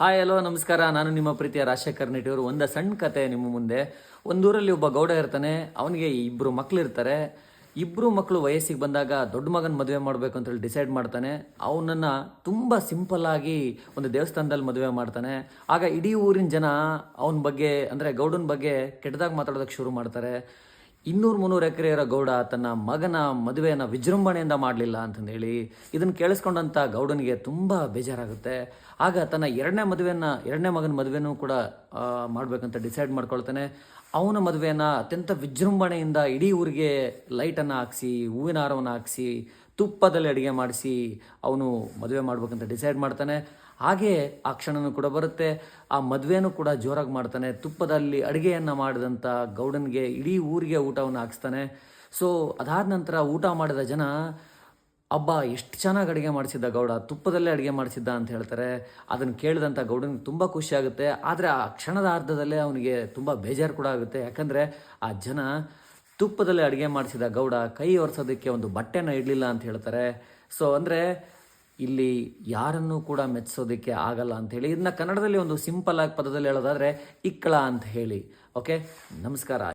Hi hello ನಮಸ್ಕಾರ. ನಾನು ನಿಮ್ಮ ಪ್ರೀತಿಯ ರಾಜಶೇಖರ್ ನೆಟ್ಟಿಯವರು. ಒಂದು ಸಣ್ಣ ಕತೆ ನಿಮ್ಮ ಮುಂದೆ. ಒಂದೂರಲ್ಲಿ ಒಬ್ಬ ಗೌಡ ಇರ್ತಾನೆ. ಅವನಿಗೆ ಇಬ್ಬರು ಮಕ್ಕಳು ಇರ್ತಾರೆ. ಇಬ್ಬರು ಮಕ್ಕಳು ವಯಸ್ಸಿಗೆ ಬಂದಾಗ ದೊಡ್ಡ ಮಗನ ಮದುವೆ ಮಾಡಬೇಕು ಅಂತೇಳಿ ಡಿಸೈಡ್ ಮಾಡ್ತಾನೆ. ಅವನನ್ನು ತುಂಬ ಸಿಂಪಲ್ ಆಗಿ ಒಂದು ದೇವಸ್ಥಾನದಲ್ಲಿ ಮದುವೆ ಮಾಡ್ತಾನೆ. ಆಗ ಇಡೀ ಊರಿನ ಜನ ಅವನ ಬಗ್ಗೆ ಅಂದರೆ ಗೌಡನ ಬಗ್ಗೆ ಕೆಟ್ಟದಾಗಿ ಮಾತಾಡೋದಕ್ಕೆ ಶುರು ಮಾಡ್ತಾರೆ. 200-300 ಎಕರೆ ಇರೋ ಗೌಡ ತನ್ನ ಮಗನ ಮದುವೆಯನ್ನು ವಿಜೃಂಭಣೆಯಿಂದ ಮಾಡಲಿಲ್ಲ ಅಂತಂದೇಳಿ ಇದನ್ನು ಕೇಳಿಸ್ಕೊಂಡಂಥ ಗೌಡನಿಗೆ ತುಂಬ ಬೇಜಾರಾಗುತ್ತೆ. ಆಗ ತನ್ನ ಎರಡನೇ ಮಗನ ಮದುವೆನೂ ಕೂಡ ಮಾಡಬೇಕಂತ ಡಿಸೈಡ್ ಮಾಡ್ಕೊಳ್ತಾನೆ. ಅವನ ಮದುವೆಯನ್ನು ಅತ್ಯಂತ ವಿಜೃಂಭಣೆಯಿಂದ ಇಡೀ ಊರಿಗೆ ಲೈಟನ್ನು ಹಾಕ್ಸಿ, ಹೂವಿನ ಹಾರವನ್ನು ಹಾಕ್ಸಿ, ತುಪ್ಪದಲ್ಲಿ ಅಡುಗೆ ಮಾಡಿಸಿ ಅವನು ಮದುವೆ ಮಾಡ್ಬೇಕಂತ ಡಿಸೈಡ್ ಮಾಡ್ತಾನೆ. ಹಾಗೆ ಆ ಕ್ಷಣನೂ ಕೂಡ ಬರುತ್ತೆ. ಆ ಮದುವೆನೂ ಕೂಡ ಜೋರಾಗಿ ಮಾಡ್ತಾನೆ. ತುಪ್ಪದಲ್ಲಿ ಅಡುಗೆಯನ್ನು ಮಾಡಿದಂಥ ಗೌಡನಿಗೆ ಇಡೀ ಊರಿಗೆ ಊಟವನ್ನು ಹಾಕ್ಸ್ತಾನೆ. ಸೊ ಅದಾದ ನಂತರ ಊಟ ಮಾಡಿದ ಜನ, ಹಬ್ಬ ಎಷ್ಟು ಚೆನ್ನಾಗಿ ಅಡುಗೆ ಮಾಡಿಸಿದ್ದ ಗೌಡ, ತುಪ್ಪದಲ್ಲೇ ಅಡುಗೆ ಮಾಡಿಸಿದ್ದ ಅಂತ ಹೇಳ್ತಾರೆ. ಅದನ್ನು ಕೇಳಿದಂಥ ಗೌಡನಿಗೆ ತುಂಬ ಖುಷಿ ಆಗುತ್ತೆ. ಆದರೆ ಆ ಕ್ಷಣದ ಅರ್ಧದಲ್ಲೇ ಅವನಿಗೆ ತುಂಬ ಬೇಜಾರು ಕೂಡ ಆಗುತ್ತೆ. ಯಾಕಂದರೆ ಆ ಜನ ತುಪ್ಪದಲ್ಲಿ ಅಡುಗೆ ಮಾಡಿಸಿದ ಗೌಡ ಕೈ ಒರೆಸೋದಕ್ಕೆ ಒಂದು ಬಟ್ಟೆನ ಇಡಲಿಲ್ಲ ಅಂತ ಹೇಳ್ತಾರೆ. ಸೊ ಅಂದರೆ ಇಲ್ಲಿ ಯಾರನ್ನೂ ಕೂಡ ಮೆಚ್ಚಿಸೋದಕ್ಕೆ ಆಗಲ್ಲ ಅಂಥೇಳಿ ಇದನ್ನ ಕನ್ನಡದಲ್ಲಿ ಒಂದು ಸಿಂಪಲ್ ಆಗಿ ಪದದಲ್ಲಿ ಹೇಳೋದಾದರೆ ಇಕ್ಕಳ ಅಂತ ಹೇಳಿ. ಓಕೆ, ನಮಸ್ಕಾರ.